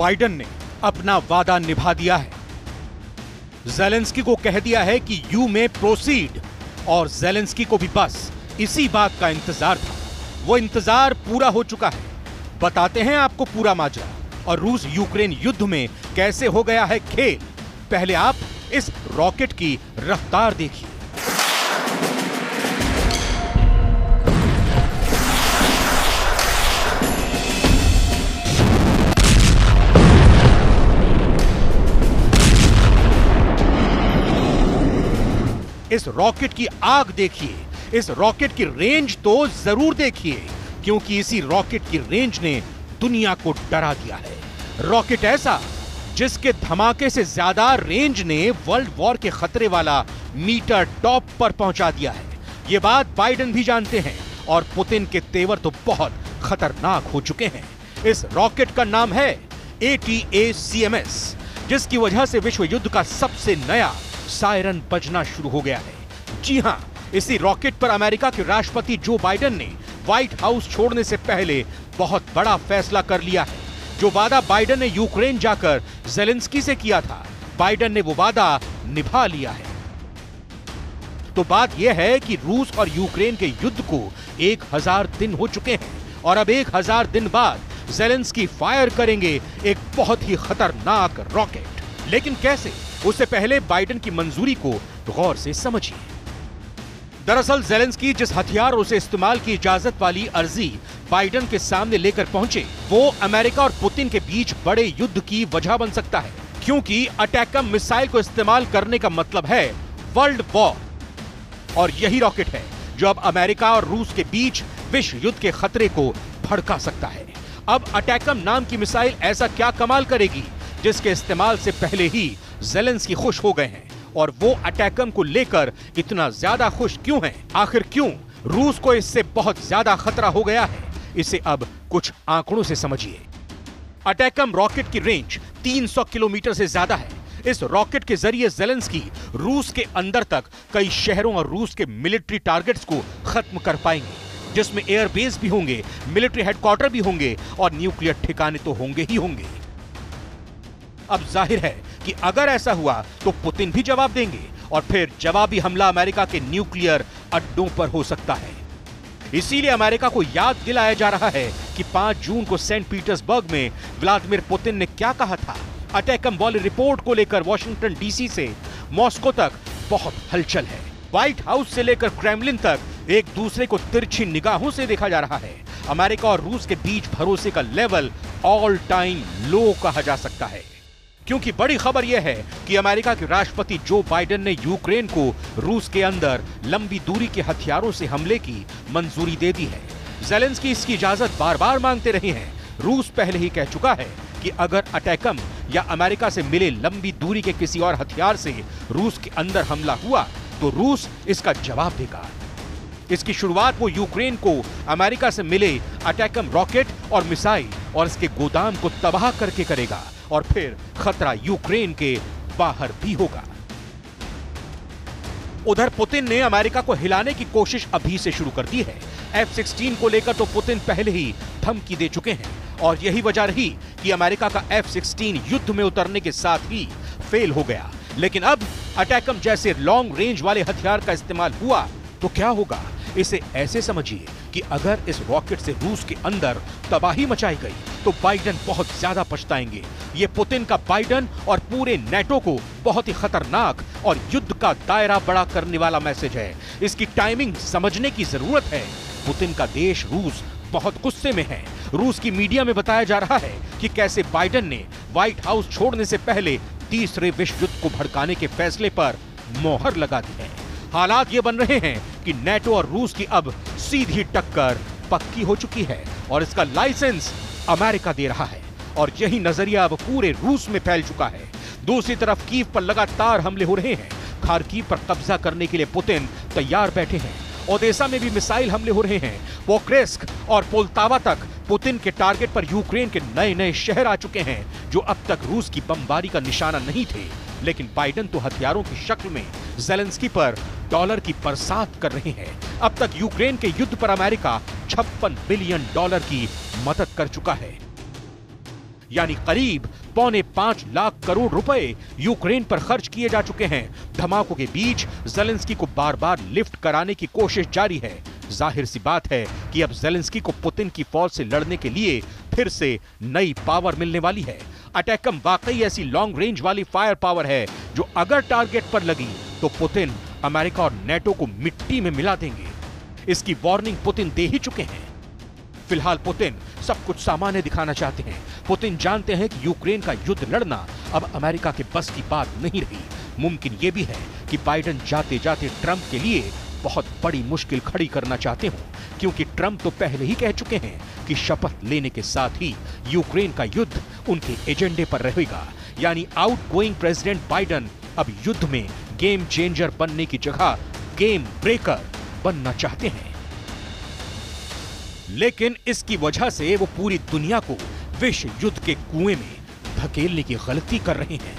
Biden ने अपना वादा निभा दिया है। ज़ेलेंस्की को कह दिया है कि यू में प्रोसीड, और ज़ेलेंस्की को भी बस इसी बात का इंतजार था। वो इंतजार पूरा हो चुका है। बताते हैं आपको पूरा माजरा और रूस यूक्रेन युद्ध में कैसे हो गया है खेल। पहले आप इस रॉकेट की रफ्तार देखिए। इस रॉकेट की आग देखिए, इस रॉकेट की रेंज तो जरूर देखिए, क्योंकि इसी रॉकेट की रेंज ने दुनिया को डरा दिया है। रॉकेट ऐसा जिसके धमाके से ज्यादा रेंज ने वर्ल्ड वॉर के खतरे वाला मीटर टॉप पर पहुंचा दिया है। यह बात बाइडेन भी जानते हैं और पुतिन के तेवर तो बहुत खतरनाक हो चुके हैं। इस रॉकेट का नाम है ATACMS, जिसकी वजह से विश्व युद्ध का सबसे नया सायरन बजना शुरू हो गया है। जी हां, इसी रॉकेट पर अमेरिका के राष्ट्रपति जो बाइडेन ने व्हाइट हाउस छोड़ने से पहले बहुत बड़ा फैसला कर लिया है। जो वादा बाइडेन ने यूक्रेन जाकर ज़ेलेंस्की से किया था, बाइडेन ने वो वादा निभा लिया है। तो बात यह है कि रूस और यूक्रेन के युद्ध को 1000 दिन हो चुके हैं और अब 1000 दिन बाद ज़ेलेंस्की फायर करेंगे एक बहुत ही खतरनाक रॉकेट। लेकिन कैसे? उससे पहले बाइडेन की मंजूरी को गौर से समझिए। दरअसल ज़ेलेंस्की जिस हथियार उसे इस्तेमाल की इजाजत वाली अर्जी बाइडेन के सामने लेकर पहुंचे, वो अमेरिका और पुतिन के बीच बड़े युद्ध की वजह बन सकता है, क्योंकि अटैकम मिसाइल को इस्तेमाल करने का मतलब है वर्ल्ड वॉर। और यही रॉकेट है जो अब अमेरिका और रूस के बीच विश्व युद्ध के खतरे को भड़का सकता है। अब अटैकम नाम की मिसाइल ऐसा क्या कमाल करेगी जिसके इस्तेमाल से पहले ही ज़ेलेंस्की खुश हो गए हैं, और वो अटैकम को लेकर इतना ज्यादा खुश क्यों हैं? आखिर क्यों रूस को इससे बहुत ज्यादा खतरा हो गया है? इसे अब कुछ आंकड़ों से समझिए। अटैकम रॉकेट की रेंज 300 किलोमीटर से ज्यादा है। इस रॉकेट के जरिए ज़ेलेंस्की रूस के अंदर तक कई शहरों और रूस के मिलिट्री टारगेट्स को खत्म कर पाएंगे, जिसमें एयरबेस भी होंगे, मिलिट्री हेडक्वार्टर भी होंगे और न्यूक्लियर ठिकाने तो होंगे ही होंगे। अब जाहिर है कि अगर ऐसा हुआ तो पुतिन भी जवाब देंगे और फिर जवाबी हमला अमेरिका के न्यूक्लियर अड्डों पर हो सकता है। इसीलिए अमेरिका को याद दिलाया जा रहा है कि 5 जून को सेंट पीटर्सबर्ग में व्लादिमीर पुतिन ने क्या कहा था। अटैकम वाली रिपोर्ट को लेकर वॉशिंगटन डीसी से मॉस्को तक बहुत हलचल है। व्हाइट हाउस से लेकर क्रेमलिन तक एक दूसरे को तिरछी निगाहों से देखा जा रहा है। अमेरिका और रूस के बीच भरोसे का लेवल ऑल टाइम लो कहा जा सकता है, क्योंकि बड़ी खबर यह है कि अमेरिका के राष्ट्रपति जो बाइडेन ने यूक्रेन को रूस के अंदर लंबी दूरी के हथियारों से हमले की मंजूरी दे दी है। ज़ेलेंस्की इसकी इजाजत बार बार मांगते रहे हैं। रूस पहले ही कह चुका है कि अगर अटैकम या अमेरिका से मिले लंबी दूरी के किसी और हथियार से रूस के अंदर हमला हुआ तो रूस इसका जवाब देगा। इसकी शुरुआत वो यूक्रेन को अमेरिका से मिले अटैकम रॉकेट और मिसाइल और इसके गोदाम को तबाह करके करेगा, और फिर खतरा यूक्रेन के बाहर भी होगा। उधर पुतिन ने अमेरिका को हिलाने की कोशिश अभी से शुरू कर दी है। F-16 को लेकर तो पुतिन पहले ही धमकी दे चुके हैं, और यही वजह रही कि अमेरिका का F-16 युद्ध में उतरने के साथ ही फेल हो गया। लेकिन अब अटैकम जैसे लॉन्ग रेंज वाले हथियार का इस्तेमाल हुआ तो क्या होगा? इसे ऐसे समझिए कि अगर इस रॉकेट से रूस के अंदर तबाही मचाई गई तो बाइडेन बहुत ज्यादा पछताएंगे। ये पुतिन का बाइडेन और पूरे नेटो को बहुत ही खतरनाक और युद्ध का दायरा बड़ा करने वाला मैसेज है। इसकी टाइमिंग समझने की जरूरत है। पुतिन का देश रूस बहुत गुस्से में है। रूस की मीडिया में बताया जा रहा है कि कैसे बाइडेन ने व्हाइट हाउस छोड़ने से पहले तीसरे विश्व युद्ध को भड़काने के फैसले पर मोहर लगा दी है। हालात ये बन रहे हैं कि नेटो और रूस की अब सीधी टक्कर पक्की हो चुकी है और इसका लाइसेंस अमेरिका दे रहा है, और यही नजरिया अब पूरे रूस में फैल चुका है। दूसरी तरफ कीव पर लगातार हमले हो रहे हैं। खार्किव पर कब्जा करने के लिए पुतिन तैयार बैठे हैं। ओदेसा में भी मिसाइल हमले हो रहे हैं। पोक्रेस्क और पोल्तावा तक पुतिन के टारगेट पर यूक्रेन के नए नए शहर आ चुके हैं जो अब तक रूस की बमबारी का निशाना नहीं थे। लेकिन बाइडेन तो हथियारों की शक्ल में ज़ेलेंस्की पर डॉलर की बरसात कर रहे हैं। अब तक यूक्रेन के युद्ध पर अमेरिका $56 बिलियन की मदद कर चुका है। यानी करीब 4.25 लाख करोड़ रुपए यूक्रेन पर खर्च किए जा चुके हैं। धमाकों के बीच ज़ेलेंस्की को बार-बार लिफ्ट कराने की कोशिश जारी है। जाहिर सी बात है कि अब ज़ेलेंस्की को पुतिन की फौज से लड़ने के लिए फिर से नई पावर मिलने वाली है। अटैकम वाकई ऐसी लॉन्ग रेंज वाली फायर पावर है जो अगर टारगेट पर लगी तो पुतिन अमेरिका और नेटो को मिट्टी में मिला देंगे। इसकी वार्निंग पुतिन दे ही चुके हैं। फिलहाल पुतिन सब कुछ सामान्य दिखाना चाहते हैं। पुतिन जानते हैं कि यूक्रेन का युद्ध लड़ना अब अमेरिका के बस की बात नहीं रही। मुमकिन यह भी है कि बाइडेन जाते जाते ट्रंप के लिए बहुत बड़ी मुश्किल खड़ी करना चाहते हो, क्योंकि ट्रंप तो पहले ही कह चुके हैं कि शपथ लेने के साथ ही यूक्रेन का युद्ध उनके एजेंडे पर रहेगा। यानी आउटगोइंग प्रेसिडेंट बाइडेन अब युद्ध में गेम चेंजर बनने की जगह गेम ब्रेकर बनना चाहते हैं। लेकिन इसकी वजह से वो पूरी दुनिया को विश्व युद्ध के कुएं में धकेलने की गलती कर रहे हैं।